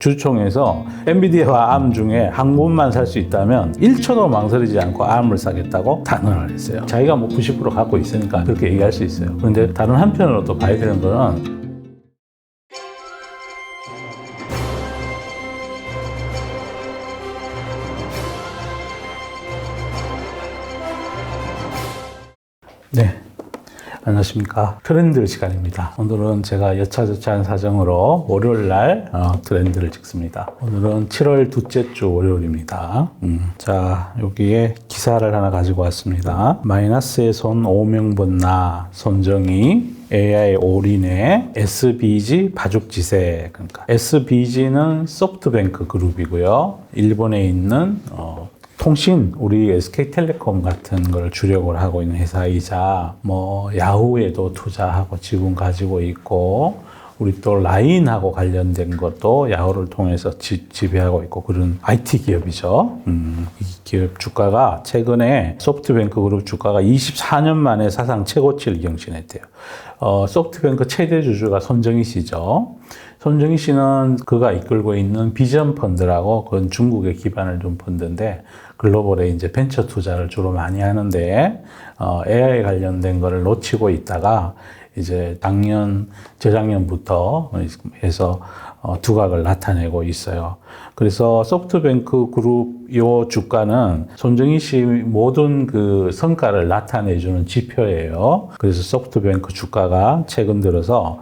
주총에서 엔비디아와 ARM 중에 한 곳만 살 수 있다면 1초도 망설이지 않고 ARM을 사겠다고 단언을 했어요. 자기가 뭐 90% 갖고 있으니까 그렇게 얘기할 수 있어요. 그런데 다른 한편으로 또 봐야 되는 거는 네. 안녕하십니까. 트렌드 시간입니다. 오늘은 제가 여차저차한 사정으로 월요일날 트렌드를 찍습니다. 오늘은 7월 둘째 주 월요일입니다. 자, 여기에 기사를 하나 가지고 왔습니다. 마이너스의 손 오명본나 손정희 AI 올인의 SBG 바죽지세. 그러니까 SBG는 소프트뱅크 그룹이고요. 일본에 있는 통신, 우리 SK텔레콤 같은 걸 주력을 하고 있는 회사이자, 야후에도 투자하고 지분 가지고 있고, 우리 또 라인하고 관련된 것도 야후를 통해서 지배하고 있고, 그런 IT 기업이죠. 이 기업 주가가 최근에 소프트뱅크 그룹 주가가 24년 만에 사상 최고치를 경신했대요. 소프트뱅크 최대 주주가 손정희 씨죠. 손정희 씨는 그가 이끌고 있는 비전 펀드라고, 그건 중국에 기반을 둔 펀드인데, 글로벌에 이제 벤처 투자를 주로 많이 하는데, AI 관련된 거를 놓치고 있다가, 이제 재작년부터 해서 두각을 나타내고 있어요. 그래서 소프트뱅크 그룹 요 주가는 손정희 씨 모든 그 성과를 나타내주는 지표예요. 그래서 소프트뱅크 주가가 최근 들어서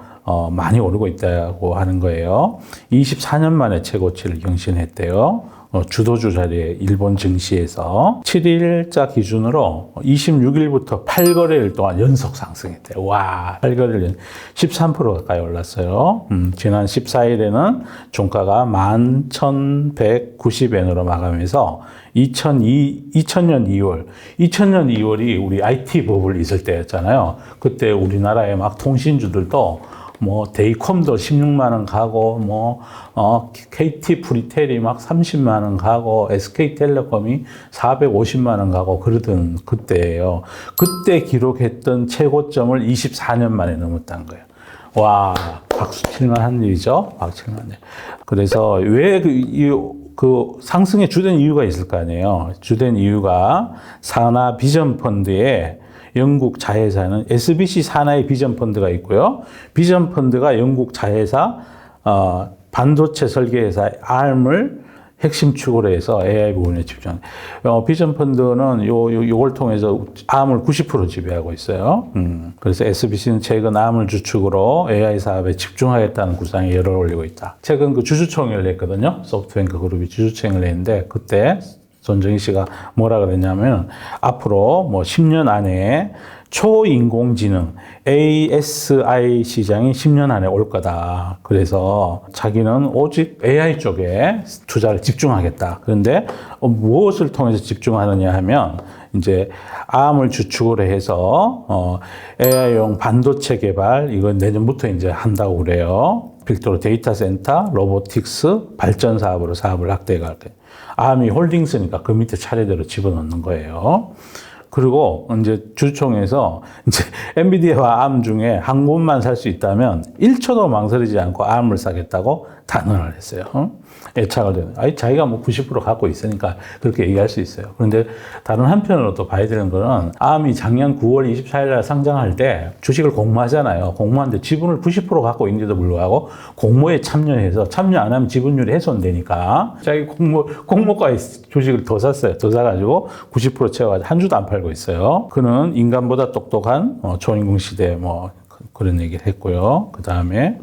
많이 오르고 있다고 하는 거예요. 24년 만에 최고치를 경신했대요. 주도주 자리에 일본 증시에서 7일자 기준으로 26일부터 8거래일 동안 연속 상승했대요. 와, 8거래일 13% 가까이 올랐어요. 지난 14일에는 종가가 11,190엔으로 마감해서 2000년 2월이 우리 IT 버블 있을 때였잖아요. 그때 우리나라의 막 통신주들도 데이콤도 16만원 가고, KT 프리텔이 막 30만원 가고, SK텔레콤이 450만원 가고, 그러던 그때예요. 그때 기록했던 최고점을 24년 만에 넘었다는 거예요. 와, 박수 칠만한 일이죠? 박수 칠만한 일. 그래서 왜 그 상승의 주된 이유가 있을 거 아니에요? 주된 이유가 산하 비전 펀드에 영국 자회사는 SBC 산하의 비전 펀드가 있고요. 비전 펀드가 영국 자회사 반도체 설계회사 ARM을 핵심 축으로 해서 AI 부분에 집중하는. 비전 펀드는 요걸 통해서 ARM을 90% 지배하고 있어요. 그래서 SBC는 최근 ARM을 주축으로 AI 사업에 집중하겠다는 구상에 열을 올리고 있다. 최근 그 주주총회를 했거든요. 소프트뱅크 그룹이 주주총회를 했는데 그때 손정희 씨가 뭐라 그랬냐면 앞으로 10년 안에 초인공지능 ASI 시장이 10년 안에 올 거다. 그래서 자기는 오직 AI 쪽에 투자를 집중하겠다. 그런데 무엇을 통해서 집중하느냐 하면 이제 ARM을 주축으로 해서 AI용 반도체 개발 이건 내년부터 이제 한다고 그래요. 별도로 데이터 센터, 로보틱스, 발전 사업으로 사업을 확대해 갈 거예요. ARM이 홀딩스니까 그 밑에 차례대로 집어넣는 거예요. 그리고 이제 주총에서 이제 엔비디아와 ARM 중에 한 곳만 살 수 있다면 1초도 망설이지 않고 ARM을 사겠다고 단언을 했어요. 애착을 되는. 자기가 90% 갖고 있으니까 그렇게 얘기할 수 있어요. 그런데 다른 한편으로 또 봐야 되는 거는 ARM이 작년 9월 24일 날 상장할 때 주식을 공모하잖아요. 공모하는데 지분을 90% 갖고 있는데도 불구하고 공모에 참여해서 참여 안 하면 지분율이 훼손되니까 자기 공모가에 주식을 더 샀어요. 더 사가지고 90% 채워가지고 한 주도 안 팔고 있어요. 그는 인간보다 똑똑한 초인공 시대 그런 얘기를 했고요. 그 다음에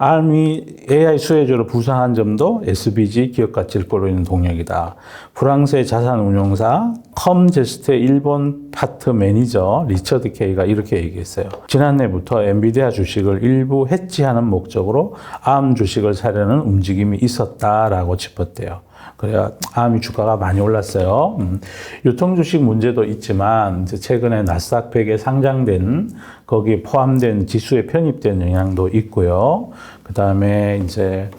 ARM이 AI 수혜주로 부상한 점도 SBG 기업 가치를 끌어올리는 동력이다. 프랑스의 자산 운용사 컴제스트의 일본 파트 매니저 리처드 K가 이렇게 얘기했어요. 지난해부터 엔비디아 주식을 일부 해지하는 목적으로 ARM 주식을 사려는 움직임이 있었다라고 짚었대요. 그래야 ARM이 주가가 많이 올랐어요. 유통주식 문제도 있지만 이제 최근에 나스닥 100에 상장된 거기에 포함된 지수에 편입된 영향도 있고요. 그다음에 이제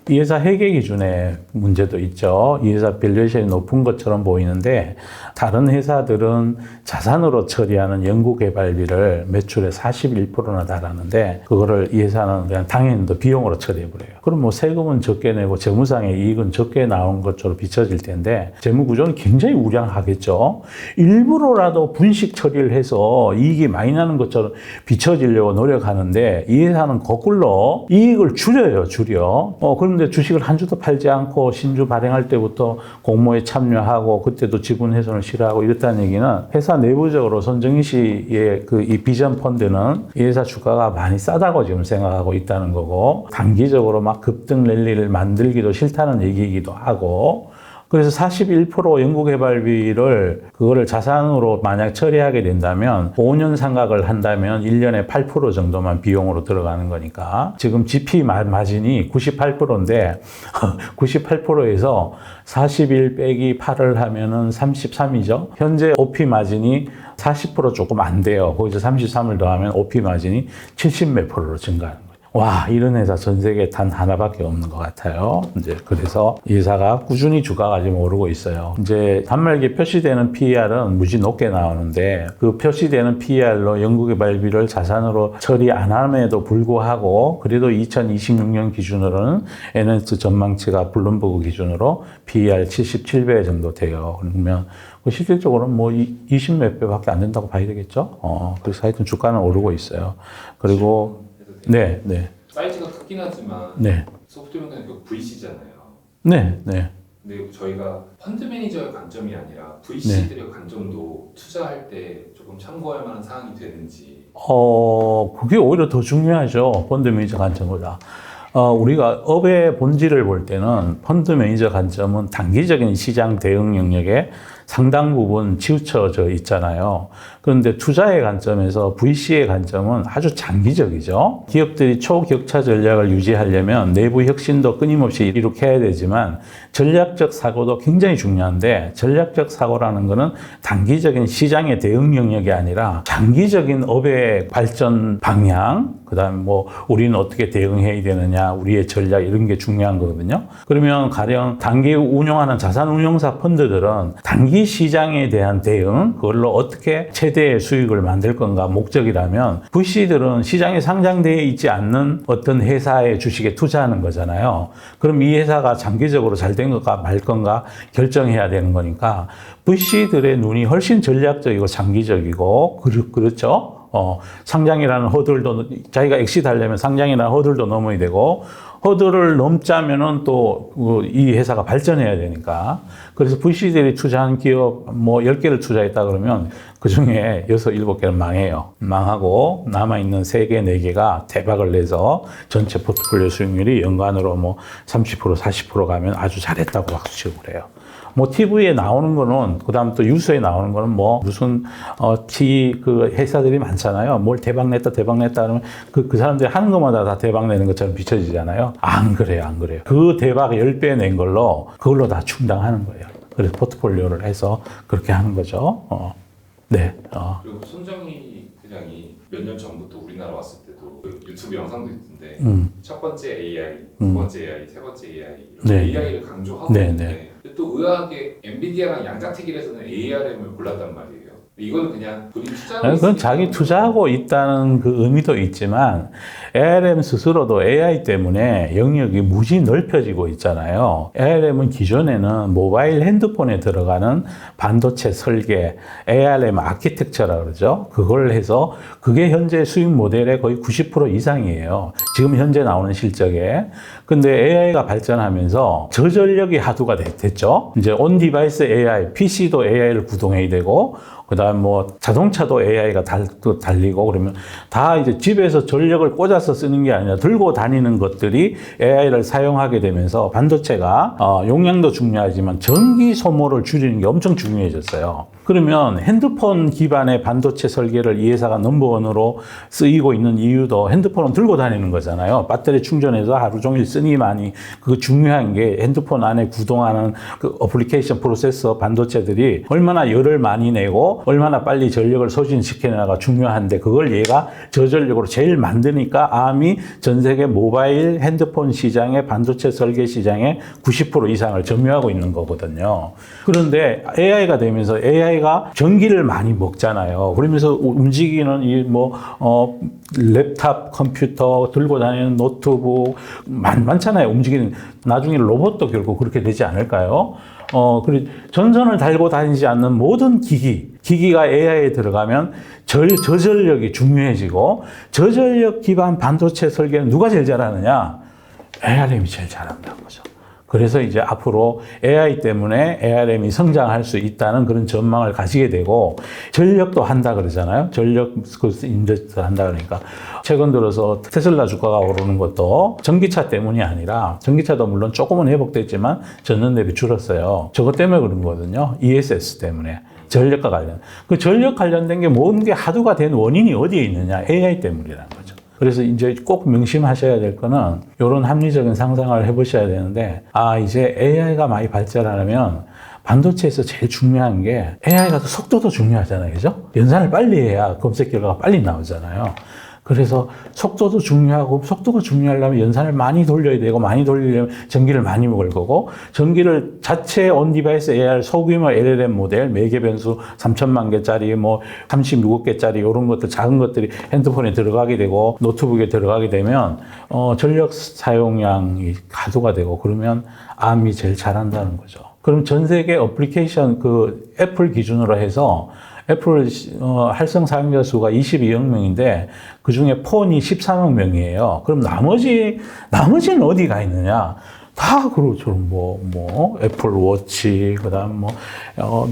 이 회사 회계 기준의 문제도 있죠. 이 회사 밸류에이션이 높은 것처럼 보이는데 다른 회사들은 자산으로 처리하는 연구개발비를 매출의 41%나 달하는데 그거를 이 회사는 그냥 당연히 비용으로 처리해버려요. 그럼 뭐 세금은 적게 내고 재무상의 이익은 적게 나온 것처럼 비춰질 텐데 재무구조는 굉장히 우량하겠죠. 일부러라도 분식 처리를 해서 이익이 많이 나는 것처럼 비춰지려고 노력하는데 이 회사는 거꾸로 이익을 줄여요. 그런데 주식을 한 주도 팔지 않고 신주 발행할 때부터 공모에 참여하고 그때도 지분 훼손을 싫어하고 이랬다는 얘기는 회사 내부적으로 손정희 씨의 이 비전 펀드는 이 회사 주가가 많이 싸다고 지금 생각하고 있다는 거고 단기적으로 막 급등 랠리를 만들기도 싫다는 얘기이기도 하고 그래서 41% 연구개발비를 그거를 자산으로 만약 처리하게 된다면 5년 상각을 한다면 1년에 8% 정도만 비용으로 들어가는 거니까 지금 GP 마진이 98%인데 98%에서 41 빼기 8을 하면은 33이죠. 현재 OP 마진이 40% 조금 안 돼요. 거기서 33을 더하면 OP 마진이 70몇 %로 증가하는 거예요. 와, 이런 회사 전 세계에 단 하나밖에 없는 것 같아요. 이제 그래서 이 회사가 꾸준히 주가가 지금 오르고 있어요. 이제 단말기에 표시되는 PER은 무지 높게 나오는데 그 표시되는 PER로 연구개발비를 자산으로 처리 안 함에도 불구하고 그래도 2026년 기준으로는 NS 전망치가 블룸버그 기준으로 PER 77배 정도 돼요. 그러면 실질적으로는 뭐 20몇 배밖에 안 된다고 봐야 되겠죠. 그래서 하여튼 주가는 오르고 있어요. 그리고 네. 사이즈가 크긴 하지만 네. 소프트뱅크는 VC잖아요. 네. 근데 저희가 펀드 매니저의 관점이 아니라 VC들의 관점도 투자할 때 조금 참고할 만한 사항이 되는지. 그게 오히려 더 중요하죠. 펀드 매니저 관점보다. 우리가 업의 본질을 볼 때는 펀드 매니저 관점은 단기적인 시장 대응 영역에 상당 부분 치우쳐져 있잖아요. 그런데 투자의 관점에서 VC의 관점은 아주 장기적이죠. 기업들이 초격차 전략을 유지하려면 내부 혁신도 끊임없이 이룩해야 되지만 전략적 사고도 굉장히 중요한데 전략적 사고라는 거는 단기적인 시장의 대응 영역이 아니라 장기적인 업의 발전 방향, 그다음에 뭐 우리는 어떻게 대응해야 되느냐, 우리의 전략 이런 게 중요한 거거든요. 그러면 가령 단기 운용하는 자산운용사 펀드들은 단기 시장에 대한 대응, 그걸로 어떻게 최대의 수익을 만들 건가 목적이라면 VC들은 시장에 상장되어 있지 않는 어떤 회사의 주식에 투자하는 거잖아요. 그럼 이 회사가 장기적으로 잘 된 건가 말 건가 결정해야 되는 거니까 VC들의 눈이 훨씬 전략적이고 장기적이고 그렇죠. 상장이라는 허들도 자기가 엑시트하려면 상장이라는 허들도 넘어야 되고 허들을 넘자면은 또 이 회사가 발전해야 되니까 그래서 VC들이 투자한 기업 뭐 10개를 투자했다 그러면 그중에 6, 7개는 망해요. 망하고 남아있는 3개, 4개가 대박을 내서 전체 포트폴리오 수익률이 연간으로 뭐 30%, 40% 가면 아주 잘했다고 박수치고 그래요. 뭐 TV에 나오는 거는 그다음 또 뉴스에 나오는 거는 뭐 무슨 그 회사들이 많잖아요. 뭘 대박 냈다 그러면 그 사람들이 하는 것마다 다 대박 내는 것처럼 비춰지잖아요. 안 그래요. 그 대박 10배 낸 걸로 그걸로 다 충당하는 거예요. 그래서 포트폴리오를 해서 그렇게 하는 거죠. 네. 그리고 손정희 회장이 몇 년 전부터 우리나라 왔을 때도 유튜브 영상도 있던데 첫 번째 AI, 두 번째 AI, 세 번째 AI 네. AI를 강조하고 있는데 또 의아하게 엔비디아랑 양자택일에서는 ARM을 골랐단 말이에요. 이거는 그냥 본인 투자하고 그건 자기 투자하고 있다는 그 의미도 있지만 ARM 스스로도 AI 때문에 영역이 무지 넓혀지고 있잖아요. ARM은 기존에는 모바일 핸드폰에 들어가는 반도체 설계, ARM 아키텍처라 그러죠. 그걸 해서 그게 현재 수익 모델의 거의 90% 이상이에요. 지금 현재 나오는 실적에. 근데 AI가 발전하면서 저전력이 하도가 됐죠. 이제 온 디바이스 AI, PC도 AI를 구동해야 되고 그다음 뭐 자동차도 AI가 달리고 그러면 다 이제 집에서 전력을 꽂아서 쓰는 게 아니라 들고 다니는 것들이 AI를 사용하게 되면서 반도체가 용량도 중요하지만 전기 소모를 줄이는 게 엄청 중요해졌어요. 그러면 핸드폰 기반의 반도체 설계를 이 회사가 넘버원으로 쓰이고 있는 이유도 핸드폰은 들고 다니는 거잖아요. 배터리 충전해서 하루 종일 쓰니만이 그거 중요한 게 핸드폰 안에 구동하는 그 어플리케이션 프로세서 반도체들이 얼마나 열을 많이 내고 얼마나 빨리 전력을 소진시키느냐가 중요한데 그걸 얘가 저전력으로 제일 만드니까 Arm이 전 세계 모바일 핸드폰 시장의 반도체 설계 시장의 90% 이상을 점유하고 있는 거거든요. 그런데 AI가 되면서 AI가 전기를 많이 먹잖아요. 그러면서 움직이는 랩탑 컴퓨터 들고 다니는 노트북 많잖아요. 움직이는 나중에 로봇도 결국 그렇게 되지 않을까요? 그리고 전선을 달고 다니지 않는 모든 기기가 AI에 들어가면 저전력이 중요해지고 저전력 기반 반도체 설계는 누가 제일 잘하느냐? ARM이 제일 잘한다는 거죠. 그래서 이제 앞으로 AI 때문에 ARM이 성장할 수 있다는 그런 전망을 가지게 되고 전력도 한다 그러잖아요. 전력 인덱스 한다 그러니까 최근 들어서 테슬라 주가가 오르는 것도 전기차 때문이 아니라 전기차도 물론 조금은 회복됐지만 전년 대비 줄었어요. 저것 때문에 그런 거거든요. ESS 때문에. 전력과 관련. 그 전력 관련된 게 모든 게 하도가 된 원인이 어디에 있느냐? AI 때문이라는 거죠. 그래서 이제 꼭 명심하셔야 될 거는 이런 합리적인 상상을 해보셔야 되는데 이제 AI가 많이 발전하려면 반도체에서 제일 중요한 게 AI가 속도도 중요하잖아요. 그죠? 연산을 빨리 해야 검색 결과가 빨리 나오잖아요. 그래서 속도도 중요하고 속도가 중요하려면 연산을 많이 돌려야 되고 많이 돌리려면 전기를 많이 먹을 거고 전기를 자체 온 디바이스 AR 소규모 LLM 모델 매개 변수 3천만 개짜리 36개짜리 이런 것들 작은 것들이 핸드폰에 들어가게 되고 노트북에 들어가게 되면 전력 사용량이 가도가 되고 그러면 ARM이 제일 잘한다는 거죠. 그럼 전 세계 어플리케이션 그 애플 기준으로 해서 애플 활성 사용자 수가 22억 명인데 그 중에 폰이 13억 명이에요. 그럼 나머지는 어디 가 있느냐? 다 그렇죠. 애플 워치, 그다음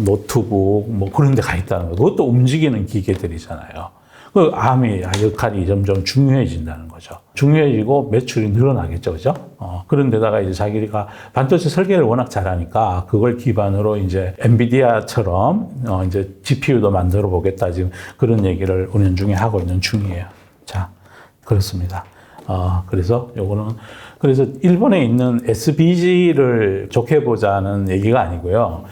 노트북 그런 데 가 있다는 거예요. 그것도 움직이는 기계들이잖아요. 그 ARM의 역할이 점점 중요해진다는 거죠. 중요해지고 매출이 늘어나겠죠, 그죠? 그런데다가 이제 자기가 반도체 설계를 워낙 잘하니까 그걸 기반으로 이제 엔비디아처럼 이제 GPU도 만들어 보겠다 지금 그런 얘기를 은연중에 하고 있는 중이에요. 자, 그렇습니다. 그래서 그래서 일본에 있는 SBG를 좋게 보자는 얘기가 아니고요.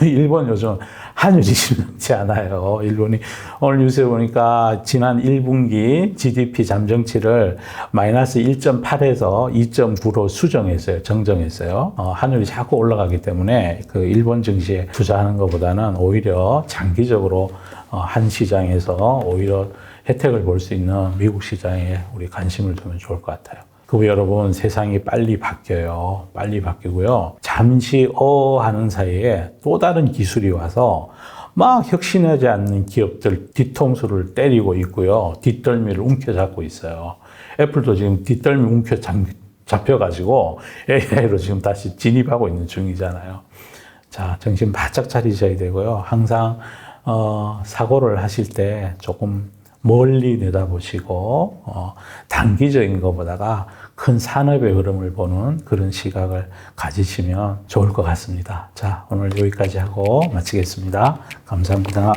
일본 요즘 환율이 심상치 않아요. 일본이 오늘 뉴스에 보니까 지난 1분기 GDP 잠정치를 마이너스 1.8에서 2.9로 정정했어요. 환율이 자꾸 올라가기 때문에 그 일본 증시에 투자하는 것보다는 오히려 장기적으로 한 시장에서 오히려 혜택을 볼 수 있는 미국 시장에 우리 관심을 두면 좋을 것 같아요. 그 여러분 세상이 빨리 바뀌어요. 빨리 바뀌고요. 잠시 하는 사이에 또 다른 기술이 와서 막 혁신하지 않는 기업들 뒤통수를 때리고 있고요. 뒷덜미를 움켜잡고 있어요. 애플도 지금 뒷덜미 잡혀가지고 AI로 지금 다시 진입하고 있는 중이잖아요. 자, 정신 바짝 차리셔야 되고요. 항상 사고를 하실 때 조금 멀리 내다보시고 단기적인 것보다가 큰 산업의 흐름을 보는 그런 시각을 가지시면 좋을 것 같습니다. 자, 오늘 여기까지 하고 마치겠습니다. 감사합니다.